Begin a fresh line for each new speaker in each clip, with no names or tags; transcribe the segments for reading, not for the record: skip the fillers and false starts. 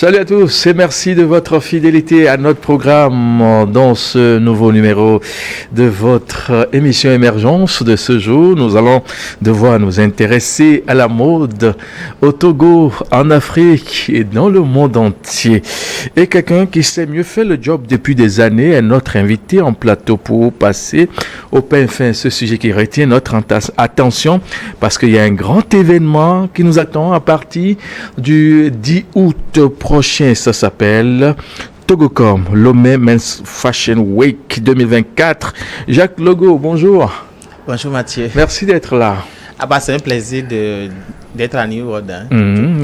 Salut à tous et merci de votre fidélité à notre programme dans ce nouveau numéro de votre émission Émergence de ce jour. Nous allons devoir nous intéresser à la mode au Togo, en Afrique et dans le monde entier. Et quelqu'un qui sait mieux faire le job depuis des années est notre invité en plateau pour passer au pain fin ce sujet qui retient notre attention parce qu'il y a un grand événement qui nous attend à partir du 10 août prochain. Ça s'appelle Togocom, Lomé Men's Fashion Week 2024. Jacques Logo, bonjour.
Bonjour Mathieu.
Merci d'être là.
C'est un plaisir d'être à New York.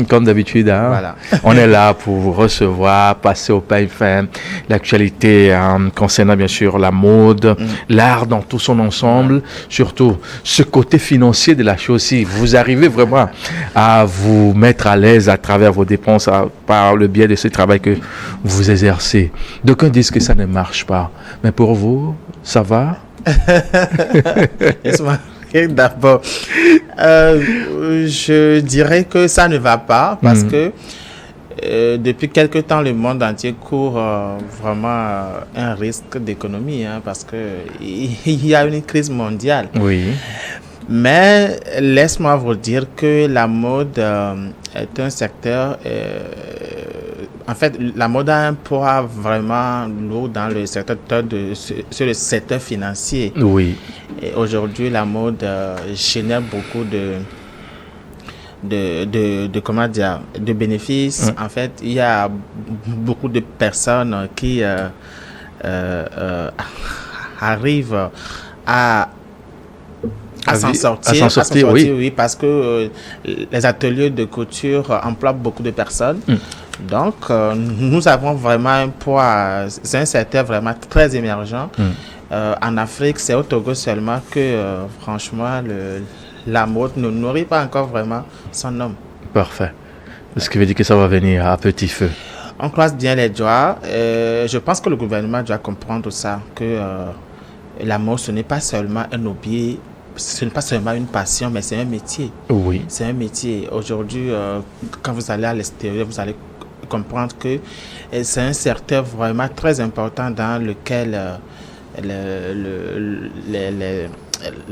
Comme d'habitude,
Voilà.
On est là pour vous recevoir, passer au pain fin, l'actualité concernant bien sûr la mode, l'art dans tout son ensemble, surtout ce côté financier de la chose. Si vous arrivez vraiment à vous mettre à l'aise à travers vos dépenses par le biais de ce travail que vous exercez. D'aucuns disent que ça ne marche pas, mais pour vous, ça va?
D'abord, je dirais que ça ne va pas parce que depuis quelque temps, le monde entier court vraiment un risque d'économie parce que il y a une crise mondiale.
Oui.
Mais laisse-moi vous dire que la mode est un secteur... en fait, la mode a un poids vraiment lourd dans le secteur sur le secteur financier.
Oui.
Et aujourd'hui, la mode génère beaucoup de bénéfices. En fait, il y a beaucoup de personnes qui arrivent à s'en sortir, oui, parce que les ateliers de couture emploient beaucoup de personnes. Donc, nous avons vraiment un poids, c'est un secteur vraiment très émergent. En Afrique, c'est au Togo seulement que, franchement, la mode ne nourrit pas encore vraiment son homme.
Parfait. Ce qui veut dire que ça va venir à petit feu.
On croise bien les doigts. Je pense que le gouvernement doit comprendre ça, que la mode, ce n'est pas seulement un hobby, ce n'est pas seulement une passion, mais c'est un métier.
Oui.
C'est un métier. Aujourd'hui, quand vous allez à l'extérieur, vous allez comprendre que c'est un secteur vraiment très important dans lequel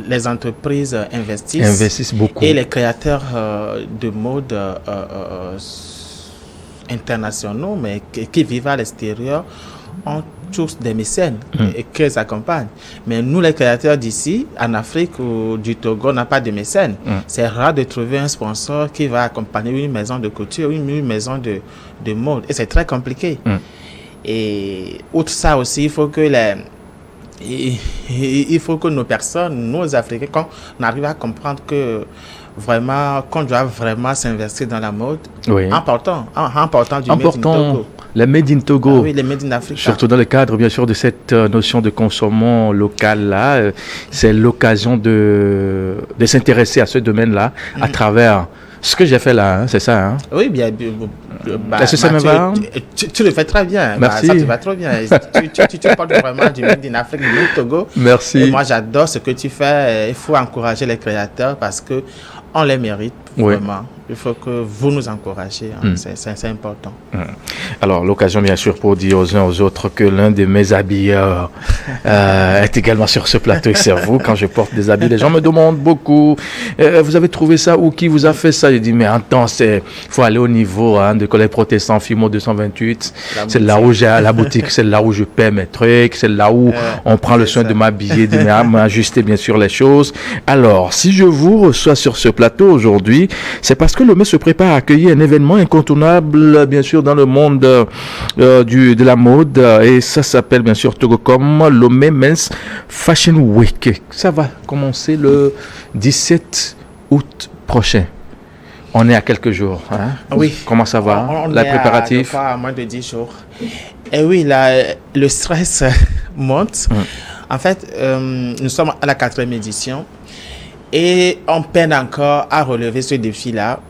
les entreprises investissent
beaucoup.
Et les créateurs de mode internationaux, mais qui vivent à l'extérieur, ont tous des mécènes et qui les accompagnent. Mais nous, les créateurs d'ici, en Afrique ou du Togo, on n'a pas de mécènes. C'est rare de trouver un sponsor qui va accompagner une maison de couture, une maison de mode. Et c'est très compliqué. Et outre ça aussi, il faut que nos personnes, nos Africains, qu'on arrive à comprendre que vraiment, qu'on doit vraiment s'investir dans la mode,
oui.
important du Made in Togo.
Les Made in Togo,
oui, les Made in Africa.
Surtout dans le cadre, bien sûr, de cette notion de consommation local-là, c'est l'occasion de s'intéresser à ce domaine-là à travers ce que j'ai fait là, c'est ça.
Oui, bien.
Est-ce que ça me va?
Tu le fais très bien.
Merci.
Ça te va très bien. Tu parles vraiment du Made in Africa, du Togo.
Merci.
Et moi, j'adore ce que tu fais. Il faut encourager les créateurs parce que on les mérite, vraiment. Il faut que vous nous encouragez. C'est important.
Alors, l'occasion, bien sûr, pour dire aux uns aux autres que l'un de mes habilleurs est également sur ce plateau et c'est vous. Quand je porte des habits, les gens me demandent beaucoup, vous avez trouvé ça ou qui vous a fait ça? Je dis, mais attends, il faut aller au niveau de Collège Protestant, Fimo 228. C'est là où j'ai la boutique, c'est là où je paie mes trucs, c'est là où on prend le soin de m'habiller, de m'ajuster, bien sûr, les choses. Alors, si je vous reçois sur ce plateau aujourd'hui, c'est parce que Lomé se prépare à accueillir un événement incontournable, bien sûr, dans le monde de la mode. Et ça s'appelle, bien sûr, Togocom, Lomé Men's Fashion Week. Ça va commencer le 17 août prochain. On est à quelques jours.
Oui.
Comment ça va,
on
la
est
préparatif?
à moins de 10 jours. Et oui, le stress monte. En fait, nous sommes à la 4e édition. Et on peine encore à relever ce défi-là,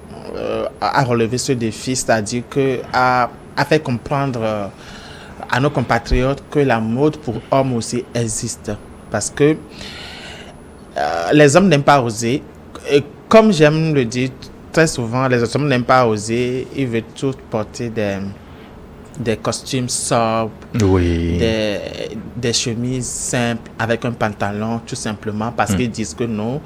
c'est-à-dire à faire comprendre à nos compatriotes que la mode pour hommes aussi existe. Parce que les hommes n'aiment pas oser. Et comme j'aime le dire très souvent, les hommes n'aiment pas oser, ils veulent tous porter des costumes sobres, des chemises simples avec un pantalon, tout simplement, parce qu'ils disent que non,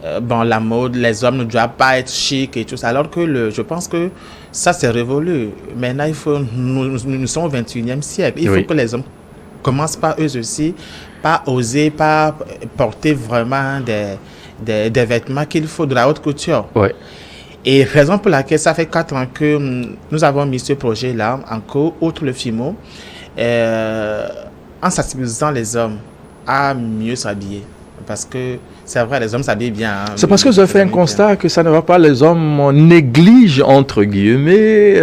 la mode, les hommes ne doivent pas être chic et tout ça. Alors que je pense que ça, c'est révolu. Maintenant, nous sommes au 21e siècle. Il faut que les hommes commencent par eux aussi, pas oser, pas porter vraiment des vêtements qu'il faut de la haute couture.
Oui.
Et raison pour laquelle ça fait 4 ans que nous avons mis ce projet-là en cours, outre le FIMO, en sensibilisant les hommes à mieux s'habiller. Parce que c'est vrai, les hommes s'habillent bien. Hein,
c'est parce que vous avez fait un constat que ça ne va pas, les hommes négligent, entre guillemets,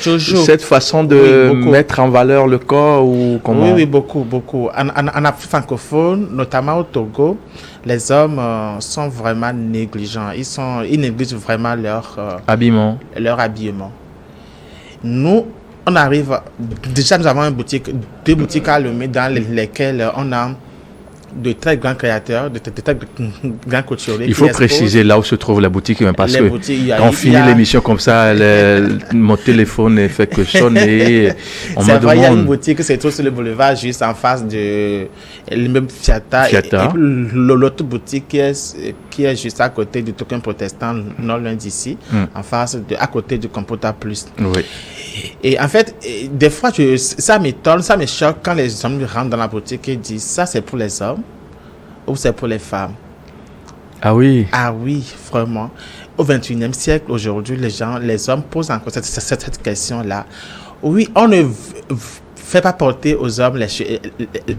cette façon de mettre en valeur le corps ou comment?
Oui, beaucoup. En Afrique francophone, notamment au Togo, les hommes sont vraiment négligents. Ils négligent vraiment leur habillement. Nous, on arrive... Déjà, nous avons deux boutiques à Lomé dans lesquelles on a de très grands créateurs, de très grands couturiers.
Il faut préciser là où se trouve la boutique, parce que quand on finit l'émission comme ça, mon téléphone ne fait que sonner.
C'est vrai, il y a une boutique, c'est tout sur le boulevard, juste en face de l'immeuble Fiata. Et l'autre boutique qui est juste à côté du Token Protestant, non loin d'ici, en face, à côté du Computa Plus.
Oui.
Et en fait, des fois, ça m'étonne, ça me choque quand les hommes rentrent dans la boutique et disent ça, c'est pour les hommes ou c'est pour les femmes.
Ah oui.
Ah oui, vraiment. Au 21e siècle, aujourd'hui, les hommes posent encore cette question-là. Oui, on ne fait pas porter aux hommes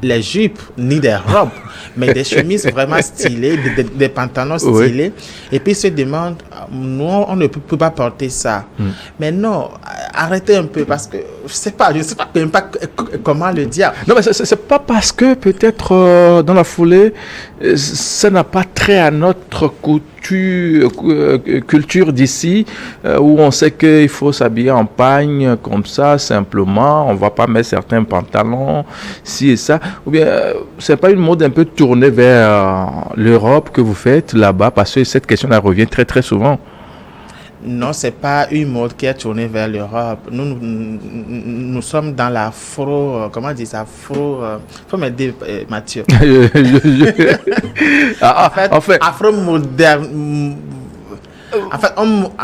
les jupes ni des robes, mais des chemises vraiment stylées, des pantalons stylés. Et puis ils se demandent, nous, on ne peut pas porter ça. Mais non, arrêtez un peu, parce que je ne sais même pas comment le dire.
Non, mais c'est pas parce que peut-être dans la foulée, ça n'a pas trait à notre culture d'ici, où on sait qu'il faut s'habiller en pagne comme ça, simplement, on va pas mettre certains pantalons, ci et ça, ou bien c'est pas une mode un peu tournée vers l'Europe que vous faites là-bas, parce que cette question-là revient très très souvent.
Non, c'est pas une mode qui est tournée vers l'Europe. Nous sommes dans l'afro, comment on dit ça, faut m'aider, Mathieu. En fait, afro-moderne. En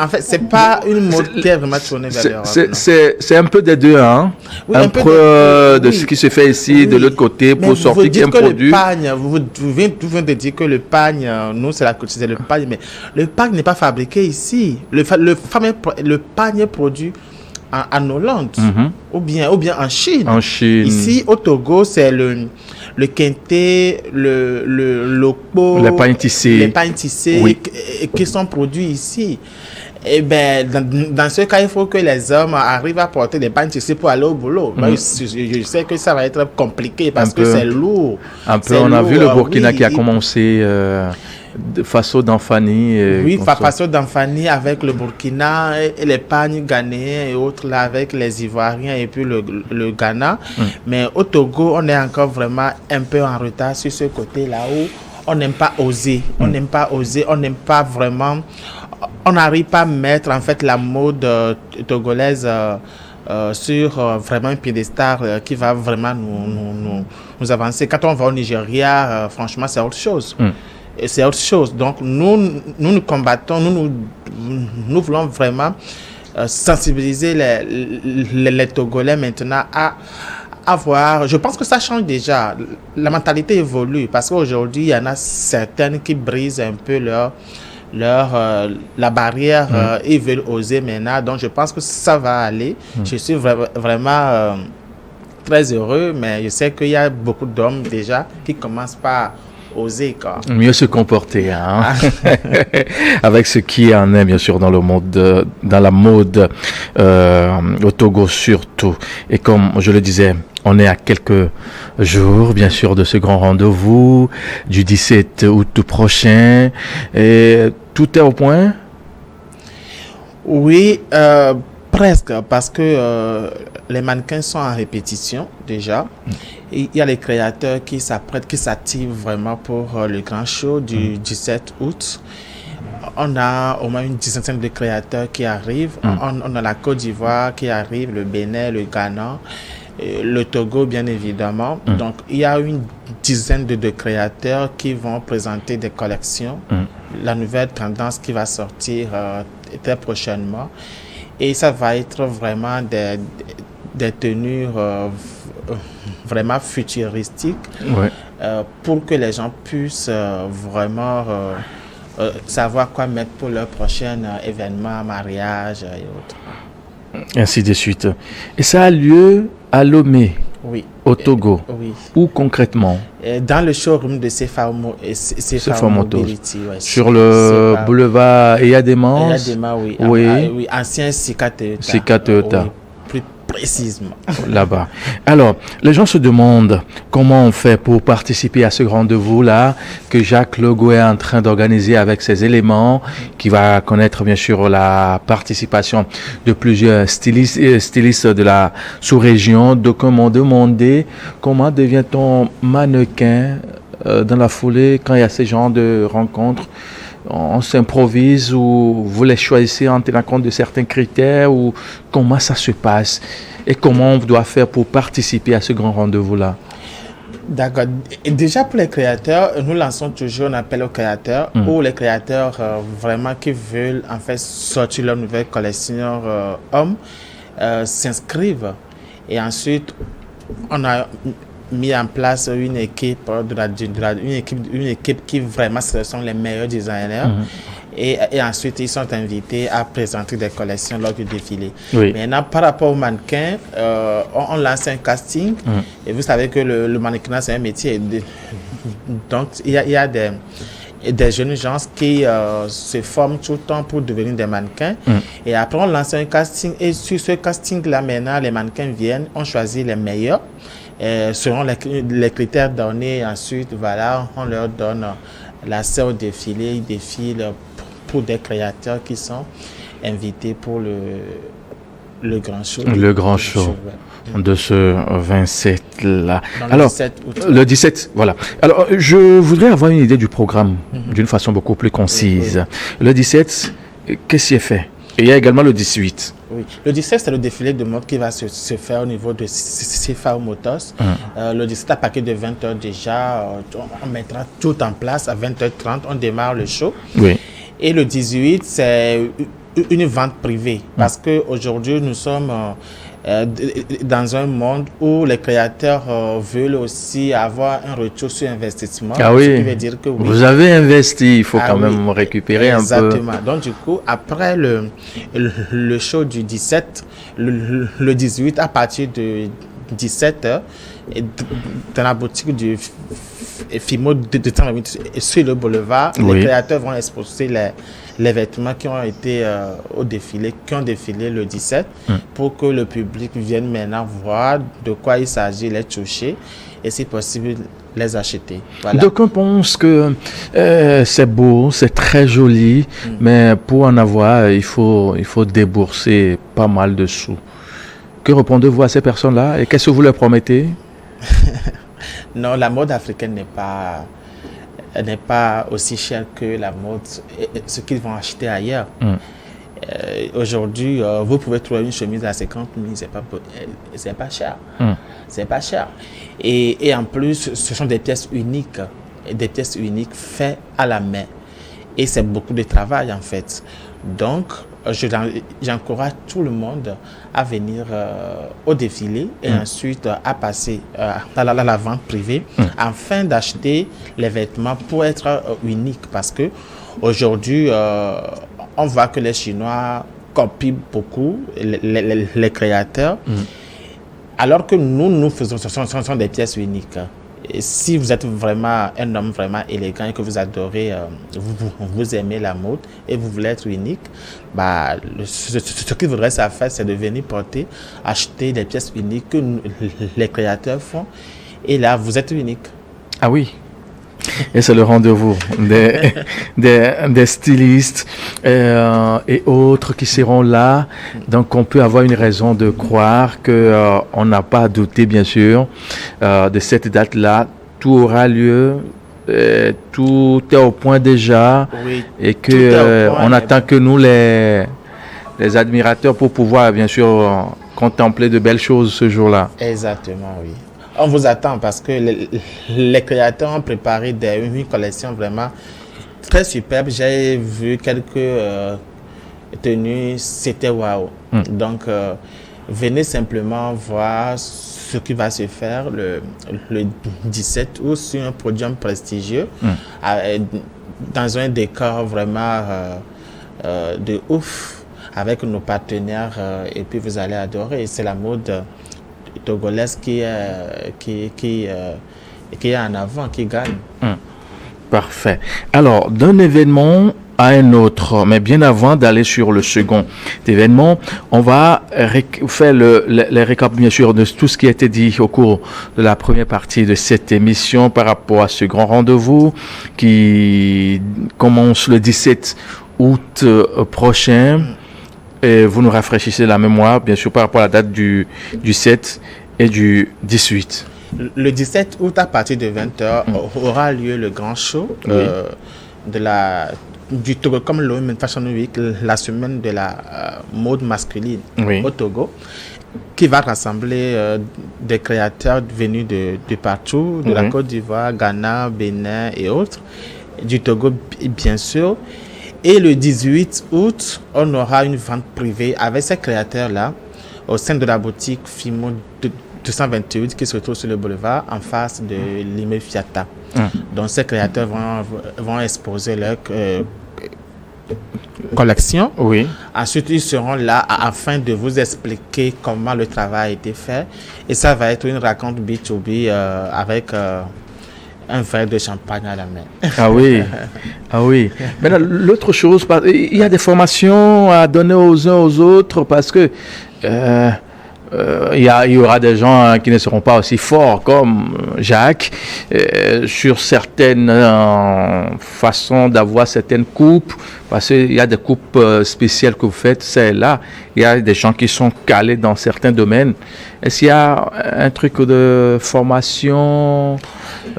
fait, c'est pas une mode qui est vraiment tournée vers l'Europe.
C'est un peu des deux, hein. Oui, un peu de ce qui se fait ici, de l'autre côté, pour sortir un produit.
Vous venez de dire que le pagne, nous, c'est le pagne, mais le pagne n'est pas fabriqué ici. Le pagne est produit en Hollande, ou bien en Chine. Ici, au Togo, c'est le kente, le lopo,
les pagnes tissées,
qui sont produits ici. Et ben, dans ce cas, il faut que les hommes arrivent à porter des pagnes tissées pour aller au boulot. Je sais que ça va être compliqué parce que c'est lourd.
On a vu le Burkina qui a commencé Faso d'Anfani.
Faso d'Anfani avec le Burkina et les pagnes ghanéens et autres là avec les Ivoiriens et puis le Ghana. Mais au Togo, on est encore vraiment un peu en retard sur ce côté-là où on n'aime pas oser. On n'aime pas vraiment. On n'arrive pas à mettre en fait la mode togolaise sur vraiment un piédestal qui va vraiment nous avancer. Quand on va au Nigeria, franchement, c'est autre chose. C'est autre chose. Donc, nous combattons, nous voulons vraiment sensibiliser les Togolais maintenant à voir. Je pense que ça change déjà. La mentalité évolue parce qu'aujourd'hui, il y en a certaines qui brisent un peu la barrière. Ils veulent oser maintenant. Donc, je pense que ça va aller. Je suis vraiment très heureux, mais je sais qu'il y a beaucoup d'hommes déjà qui commencent par oser, quoi.
Mieux se comporter, hein. Avec ce qui en est, bien sûr, dans le monde, dans la mode, au Togo surtout. Et comme je le disais, on est à quelques jours, bien sûr, de ce grand rendez-vous du 17 août prochain. Et tout est au point?
Oui, presque, parce que les mannequins sont en répétition déjà. Il y a les créateurs qui s'activent vraiment pour le grand show du 17 août. on a au moins une dizaine de créateurs qui arrivent. On a la Côte d'Ivoire qui arrive, le Bénin, le Ghana, le Togo, bien évidemment. Donc, il y a une dizaine de créateurs qui vont présenter des collections. La nouvelle tendance qui va sortir très prochainement. Et ça va être vraiment des tenues vraiment futuristiques pour que les gens puissent vraiment savoir quoi mettre pour leur prochain événement, mariage et autres.
Ainsi de suite. Et ça a lieu à Lomé, au Togo. Où concrètement?
Dans le showroom de CFA Mobility.
Sur le boulevard Eyadema.
Oui. Ancien Sika
Toyota.
Plus précisément.
Là-bas. Alors, les gens se demandent comment on fait pour participer à ce rendez-vous-là que Jacques Legault est en train d'organiser avec ses éléments, qui va connaître bien sûr la participation de plusieurs stylistes de la sous-région. Donc, m'ont demandé comment devient-on mannequin dans la foulée quand il y a ce genre de rencontres. On s'improvise ou vous les choisissez en tenant compte de certains critères ou comment ça se passe et comment on doit faire pour participer à ce grand rendez-vous-là?
D'accord. Et déjà pour les créateurs, nous lançons toujours un appel aux créateurs ou les créateurs vraiment qui veulent en fait sortir leur nouvelle collection hommes s'inscrivent et ensuite on a mis en place une équipe une équipe qui vraiment ce sont les meilleurs designers et ensuite ils sont invités à présenter des collections lors du défilé. Maintenant par rapport aux mannequins, on lance un casting et vous savez que le mannequinat c'est un métier donc il y a des jeunes gens qui se forment tout le temps pour devenir des mannequins et après on lance un casting et sur ce casting là maintenant les mannequins viennent, on choisit les meilleurs selon les critères donnés. Ensuite, voilà, on leur donne l'accès au défilé. Ils défilent pour des créateurs qui sont invités pour le grand show.
Le grand show de ce 27-là. Alors, le 17, voilà. Alors, je voudrais avoir une idée du programme d'une façon beaucoup plus concise. Le 17, qu'est-ce qui est fait? Et il y a également le 18.
Oui. Le 17, c'est le défilé de mode qui va se faire au niveau de CFA Motors. Le 17, à partir de 20h déjà, on mettra tout en place. À 20h30, on démarre le show. Et le 18, c'est une vente privée. Parce qu'aujourd'hui, nous sommes dans un monde où les créateurs veulent aussi avoir un retour sur investissement.
Ah oui,
ce qui veut dire que
vous avez investi, il faut quand même récupérer un peu.
Exactement. Donc du coup, après le show du 17, le 18, à partir de 17h, dans la boutique du Fimo de sur le boulevard, les créateurs vont exposer les vêtements qui ont été au défilé, qui ont défilé le 17, pour que le public vienne maintenant voir de quoi il s'agit, les toucher et si possible les acheter. Voilà.
Donc on pense que c'est beau, c'est très joli, mais pour en avoir, il faut débourser pas mal de sous. Que répondez-vous à ces personnes-là et qu'est-ce que vous leur promettez?
Non, la mode africaine n'est pas aussi chère que la mode, ce qu'ils vont acheter ailleurs. Aujourd'hui, vous pouvez trouver une chemise à 50 000, c'est pas cher. C'est pas cher. Et en plus, ce sont des pièces uniques faites à la main. Et c'est beaucoup de travail en fait. Donc, j'encourage tout le monde à venir au défilé et ensuite à passer à la vente privée afin d'acheter les vêtements pour être unique parce que aujourd'hui on voit que les Chinois copient beaucoup les créateurs alors que nous faisons ce sont des pièces uniques. Et si vous êtes vraiment un homme vraiment élégant et que vous adorez, vous aimez la mode et vous voulez être unique, bah, ce qu'il faudrait faire, c'est de venir acheter des pièces uniques que les créateurs font. Et là, vous êtes unique.
Ah oui. Et c'est le rendez-vous des stylistes et autres qui seront là. Donc, on peut avoir une raison de croire qu'on n'a pas à douter, bien sûr, de cette date-là. Tout aura lieu tout est au point déjà,
Oui,
et que on attend que nous, les admirateurs, pour pouvoir bien sûr contempler de belles choses ce jour-là.
Exactement, oui. On vous attend parce que les créateurs ont préparé une collection vraiment très superbe. J'ai vu quelques tenues, c'était waouh. Donc, venez simplement voir ce qui va se faire le 17 août sur un podium prestigieux, dans un décor vraiment de ouf, avec nos partenaires, et puis vous allez adorer. C'est la mode togolaise qui est en avant, qui gagne.
Parfait. Alors, d'un événement à un autre, mais bien avant d'aller sur le second événement, on va faire les récaps, bien sûr, de tout ce qui a été dit au cours de la première partie de cette émission par rapport à ce grand rendez-vous qui commence le 17 août prochain. Et vous nous rafraîchissez la mémoire, bien sûr, par rapport à la date du 7 et du 18.
Le 17 août, à partir de 20h, aura lieu le grand show du Togo, comme l'Women Fashion Week, la semaine de la mode masculine au Togo, qui va rassembler des créateurs venus de partout, de la Côte d'Ivoire, Ghana, Bénin et autres, du Togo bien sûr. Et le 18 août, on aura une vente privée avec ces créateurs-là au sein de la boutique Fimo 228 qui se trouve sur le boulevard en face de l'immeuble Fiata. Donc ces créateurs vont exposer leur collection.
Oui.
Ensuite, ils seront là afin de vous expliquer comment le travail a été fait. Et ça va être une raconte B2B avec un verre de champagne à la main.
Ah oui, ah oui. Maintenant, l'autre chose, il y a des formations à donner aux uns aux autres parce que il y aura des gens qui ne seront pas aussi forts comme Jacques sur certaines façons d'avoir certaines coupes, parce qu'il y a des coupes spéciales que vous faites, c'est là. Il y a des gens qui sont calés dans certains domaines. Est-ce qu'il y a un truc de formation,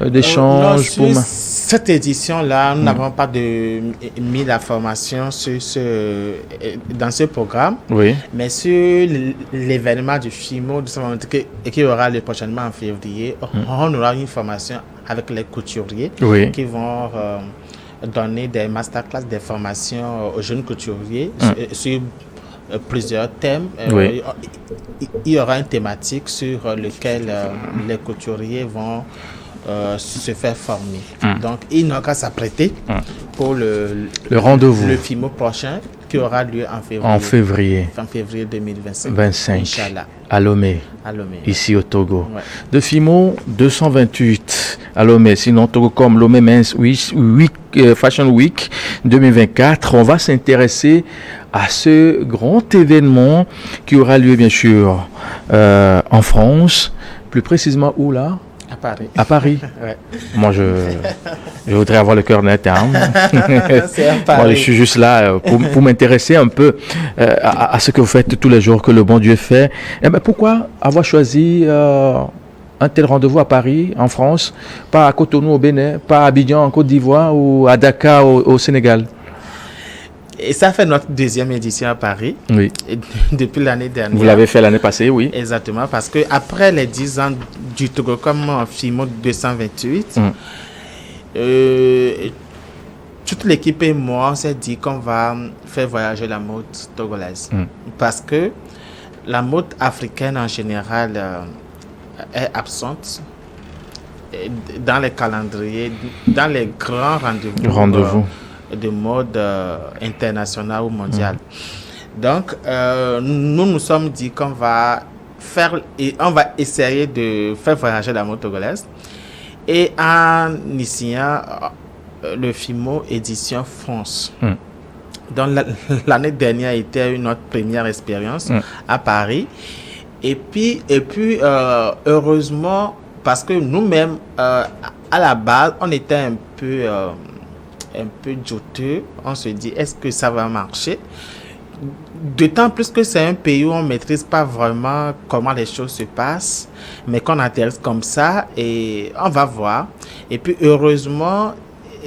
d'échange
pour cette édition-là, nous n'avons pas mis la formation dans ce programme, mais sur l'événement du FIMO qui aura lieu prochainement en février, on aura une formation avec les couturiers qui vont donner des masterclass, des formations aux jeunes couturiers sur plusieurs thèmes. Il y aura une thématique sur lequel les couturiers vont se faire former. Donc, ils n'ont qu'à s'apprêter pour le
rendez-vous,
le FIMO prochain qui aura lieu
en février
2025. Inch'Allah.
À Lomé, ici au Togo. De FIMO 228 à Lomé, sinon Togo comme Lomé Men's Fashion Week 2024, on va s'intéresser à ce grand événement qui aura lieu bien sûr en France, plus précisément où là?
À Paris.
À Paris. Moi, je voudrais avoir le cœur net. Hein. Moi, je suis juste là pour m'intéresser un peu à ce que vous faites tous les jours, que le bon Dieu fait. Et ben, pourquoi avoir choisi un tel rendez-vous à Paris, en France, pas à Cotonou au Bénin, pas à Abidjan en Côte d'Ivoire ou à Dakar au Sénégal?
Et ça fait notre deuxième édition à Paris.
Oui.
Depuis l'année dernière.
Vous l'avez fait l'année passée, oui.
Exactement, parce que après les 10 ans du Togo comme FIMO 228, toute l'équipe et moi, on s'est dit qu'on va faire voyager la mode togolaise. Parce que la mode africaine en général est absente dans les calendriers, dans les grands rendez-vous. De mode international ou mondial. Donc, nous nous sommes dit qu'on va essayer de faire voyager la mode togolaise et en initiant le FIMO édition France. Donc, l'année dernière était notre première expérience à Paris. Et puis heureusement, parce que nous-mêmes, à la base, on était un peu douteux. On se dit, est-ce que ça va marcher? D'autant plus que c'est un pays où on ne maîtrise pas vraiment comment les choses se passent, mais qu'on atterrit comme ça et on va voir. Et puis heureusement,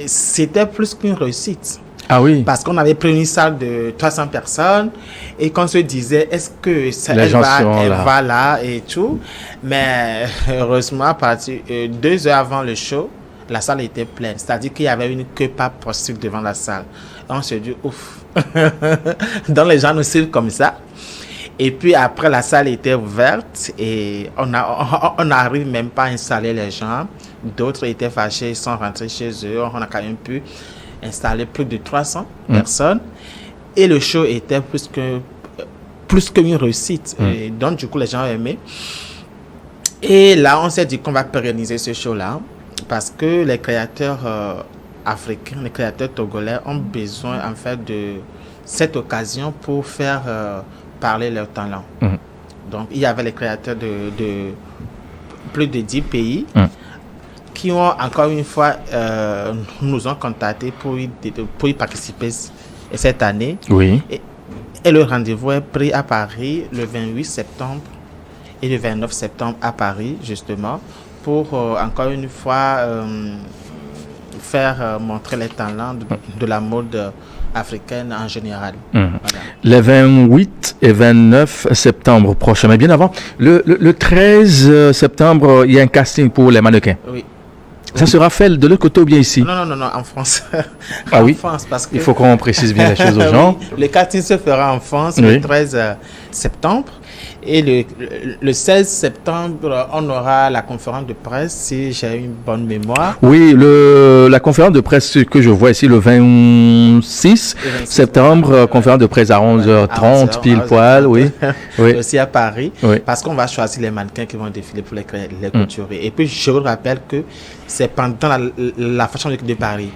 c'était plus qu'une réussite.
Ah oui.
Parce qu'on avait pris une salle de 300 personnes et qu'on se disait, est-ce que ça, elle va là et tout. Mais heureusement, à partir 2 heures avant le show, la salle était pleine. C'est-à-dire qu'il y avait une queue pas possible devant la salle. Et on se dit, ouf. Donc les gens nous suivent comme ça. Et puis après, la salle était ouverte et on n'arrive même pas à installer les gens. D'autres étaient fâchés, ils sont rentrés chez eux. On a quand même pu installer plus de 300 personnes. Et le show était plus qu'une réussite. Et donc, du coup, les gens ont aimé. Et là, on s'est dit qu'on va pérenniser ce show-là parce que les créateurs africains, les créateurs togolais ont besoin, en fait, de cette occasion pour faire parler leur talent. Donc, il y avait les créateurs de plus de 10 pays qui ont, encore une fois, nous ont contactés pour y participer cette année.
Oui.
Et le rendez-vous est pris à Paris le 28 septembre et le 29 septembre à Paris, justement, pour, encore une fois, faire montrer les talents de la mode africaine en général. Voilà.
Les 28 et 29 septembre prochains. Mais bien avant, le 13 septembre, il y a un casting pour les mannequins.
Oui.
Ça sera fait de l'autre côté ou bien ici?
Non, en France.
Ah oui?
France, parce que...
Il faut qu'on précise bien les choses aux gens.
Oui, le casting se fera en France le 13 septembre. Et le 16 septembre, on aura la conférence de presse, si j'ai une bonne mémoire.
Oui, la conférence de presse que je vois ici, le 26 septembre, conférence de presse à 11h30, pile poil, oui.
Aussi à Paris, parce qu'on va choisir les mannequins qui vont défiler pour les couturiers. Et puis, je vous rappelle que c'est pendant la Fashion Week de Paris.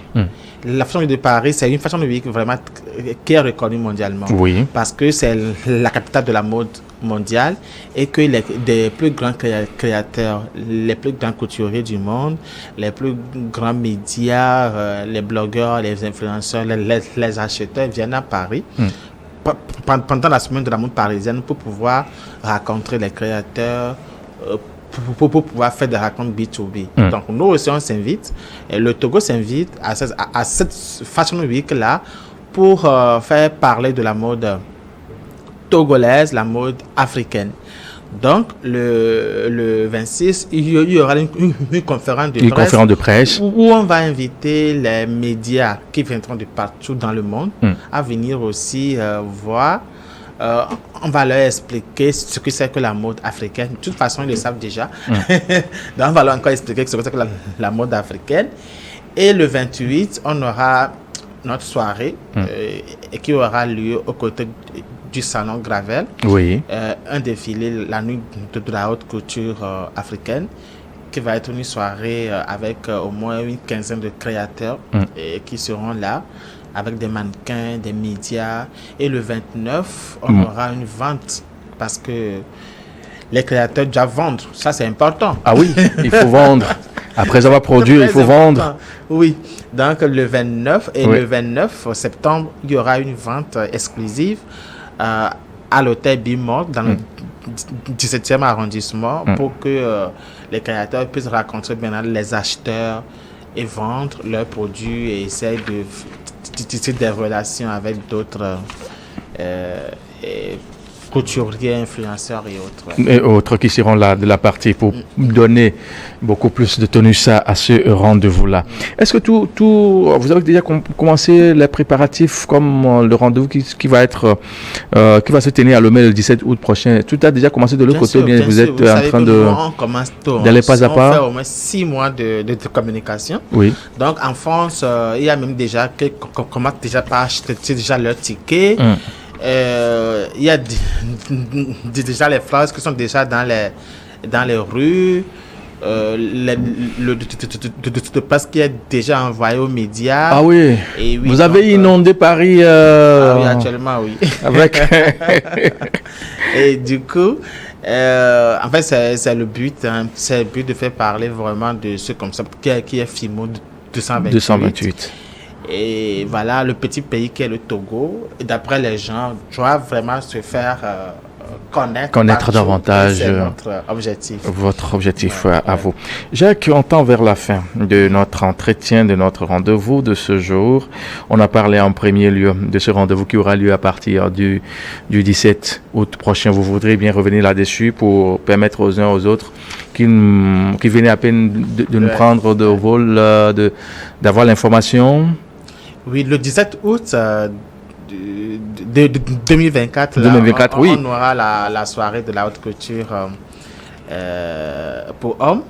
La Fashion Week de Paris, c'est une Fashion Week vraiment qui est reconnue mondialement.
Oui.
Parce que c'est la capitale de la mode mondiale et que des plus grands créateurs, les plus grands couturiers du monde, les plus grands médias, les blogueurs, les influenceurs, les acheteurs viennent à Paris pendant la semaine de la mode parisienne pour pouvoir rencontrer les créateurs, pour pouvoir faire des rencontres B2B. Donc nous aussi on s'invite, et le Togo s'invite à cette Fashion Week là pour faire parler de la mode togolaise, la mode africaine. Donc, le 26, il y aura une conférence de presse où on va inviter les médias qui viendront de partout dans le monde à venir aussi voir. On va leur expliquer ce que c'est que la mode africaine. De toute façon, ils le savent déjà. Donc, on va leur encore expliquer ce que c'est que la mode africaine. Et le 28, on aura notre soirée qui aura lieu aux côtés du salon Gravel.
Oui.
Un défilé, la nuit de la haute couture africaine, qui va être une soirée avec au moins une quinzaine de créateurs qui seront là, avec des mannequins, des médias. Et le 29, on aura une vente, parce que les créateurs doivent vendre. Ça, c'est important.
Ah oui, il faut vendre. Après avoir produit, il faut vendre.
Oui. Donc, le 29 et le 29 septembre, il y aura une vente exclusive à l'hôtel Bimort dans le 17e arrondissement pour que les créateurs puissent rencontrer bien les acheteurs et vendre leurs produits et essayer de tisser des relations avec d'autres couturiers, influenceurs et autres.
Et autres qui seront là de la partie pour donner beaucoup plus de tonus à ce rendez-vous-là. Est-ce que vous avez déjà commencé les préparatifs comme le rendez-vous qui va se tenir à Lomé le 17 août prochain? Tout a déjà commencé de l'autre côté ou bien vous êtes en train d'aller pas à pas?
On fait au moins 6 mois de communication.
Oui.
Donc en France, il y a même déjà qui commencent déjà par acheter déjà leur ticket. Il y a déjà les fleurs qui sont déjà dans les rues, le presse qui est déjà envoyé aux médias.
Ah oui,
et oui,
vous avez inondé Paris
ah oui, actuellement, oui.
Avec
et du coup, en fait, c'est le but, c'est le but de faire parler vraiment de ce comme ça, qui est Fimo 228. Et voilà, le petit pays qui est le Togo, et d'après les gens, doit vraiment se faire
connaître davantage.
C'est notre objectif.
Votre objectif à vous. Jacques, on tend vers la fin de notre entretien, de notre rendez-vous de ce jour. On a parlé en premier lieu de ce rendez-vous qui aura lieu à partir du 17 août prochain. Vous voudriez bien revenir là-dessus pour permettre aux uns aux autres qui venaient à peine de nous prendre de vol, d'avoir l'information.
Oui, le 17 août de 2024, on aura la soirée de la haute couture pour hommes,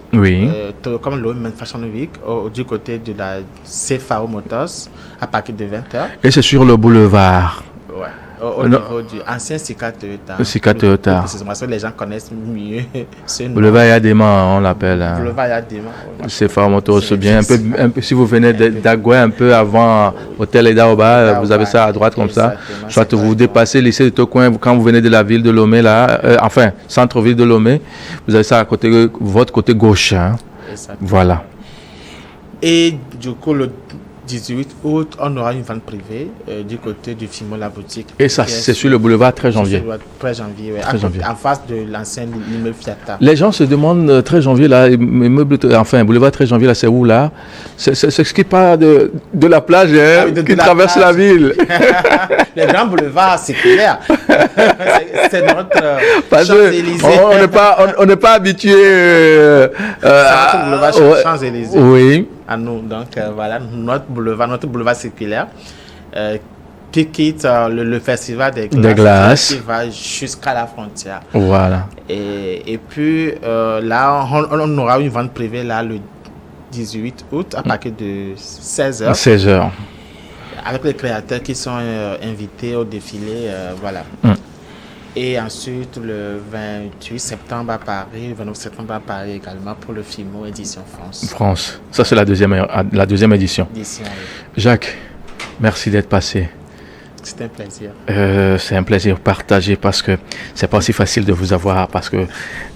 comme l'Women's Fashion Week, du côté de la CFAO Motors, à partir de 20h.
Et c'est sur le boulevard.
Ouais. Au niveau du ancien Sika Toyota.
Sika Toyota.
Les gens connaissent mieux ce nom.
Boulevard Yadema, on l'appelle. Hein.
Boulevard Yadema.
C'est Motors, c'est bien. Un peu, si vous venez d'Agoué, un peu avant Hôtel Edaoba, vous avez ça à droite comme ça. Soit vous dépassez le lycée de Tocoin, quand vous venez de la ville de Lomé, là, centre-ville de Lomé, vous avez ça à côté, votre côté gauche. Hein. Voilà.
Et du coup, le 18 août, on aura une vente privée du côté du Fimo La Boutique.
Et ça, c'est sur le boulevard 13 janvier.
13 janvier, oui.
13 janvier.
En face de l'ancien immeuble Fiata.
Les gens se demandent 13 janvier, là, boulevard 13 janvier, là, c'est où, là? C'est ce qui part de la plage, hein, qui traverse la ville.
Les grands boulevards, c'est clair. C'est notre Champs-Élysées.
On n'est pas habitué.
C'est notre boulevard Champs-Élysées.
Oui.
À nous. Donc, voilà, notre boulevard circulaire qui quitte le festival des glaces, qui va jusqu'à la frontière.
Voilà.
Et puis, là, on aura une vente privée, là, le 18 août, à partir de 16h.
16h.
Avec les créateurs qui sont invités au défilé, voilà. Et ensuite, le 28 septembre à Paris, le 29 septembre à Paris également pour le FIMO édition France.
France. Ça, c'est la deuxième édition.
Oui.
Jacques, merci d'être passé.
C'est un plaisir.
C'est un plaisir partagé parce que c'est pas si facile de vous avoir parce que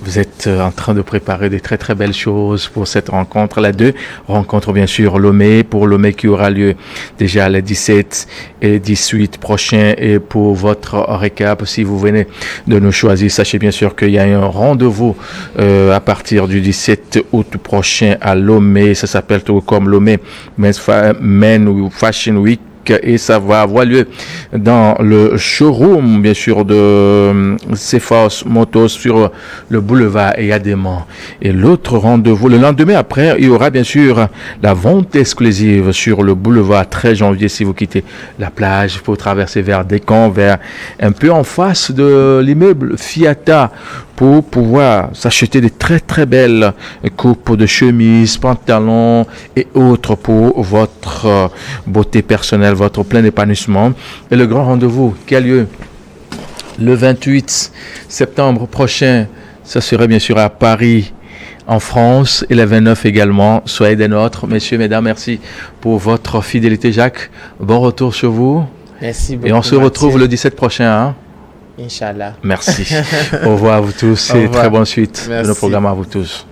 vous êtes en train de préparer de très très belles choses pour cette rencontre. La 2 rencontre bien sûr Lomé, pour Lomé qui aura lieu déjà les 17 et 18 prochains. Et pour votre récap, si vous venez de nous choisir, sachez bien sûr qu'il y a un rendez-vous à partir du 17 août prochain à Lomé. Ça s'appelle tout comme Lomé Men Fashion Week. Et ça va avoir lieu dans le showroom, bien sûr, de CFAO Motors sur le boulevard Yadema. Et l'autre rendez-vous, le lendemain après, il y aura bien sûr la vente exclusive sur le boulevard 13 janvier si vous quittez la plage pour traverser vers Descamps, vers un peu en face de l'immeuble Fiata, pour pouvoir s'acheter des très très belles coupes de chemises, pantalons et autres pour votre beauté personnelle, votre plein épanouissement. Et le grand rendez-vous qui a lieu le 28 septembre prochain, ça serait bien sûr à Paris, en France, et le 29 également. Soyez des nôtres. Messieurs, mesdames, merci pour votre fidélité. Jacques, bon retour sur vous.
Merci beaucoup.
Et on se retrouve le 17 prochain. Hein?
Inch'Allah.
Merci. Au revoir à vous tous et très bonne suite de nos programmes à vous tous.